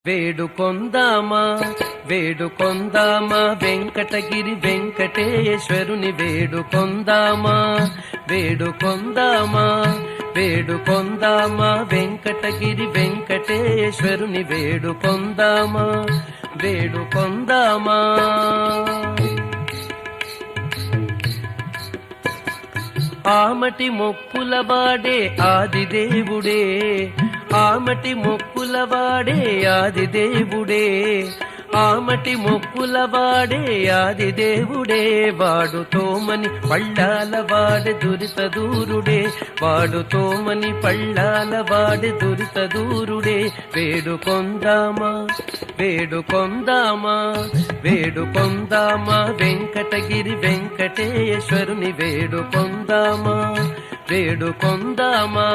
వేడుకొందామా వేడుకొందామా వెంకటగిరి వెంకటేశ్వరుని వేడుకొందామా వేడుకొందామా వేడుకొందామా వెంకటగిరి వెంకటేశ్వరుని వేడుకొందామా వేడుకొందామా. ఆమటి మొక్కుల వాడే ఆదిదేవుడే ఆమటి మొక్కుల వాడే ఆదిదేవుడే ఆమటి మొక్కుల వాడే ఆదిదేవుడే వాడుతోమని పళ్ళాల వాడే దురిత దూరుడే వాడుతోమని పళ్ళాల వాడే దురిత దూరుడే వేడుకొందామా వేడుకొందామా వేడుకొందామా వెంకటగిరి వెంకటేశ్వరుని వేడుకొందామా వేడుకొందామా.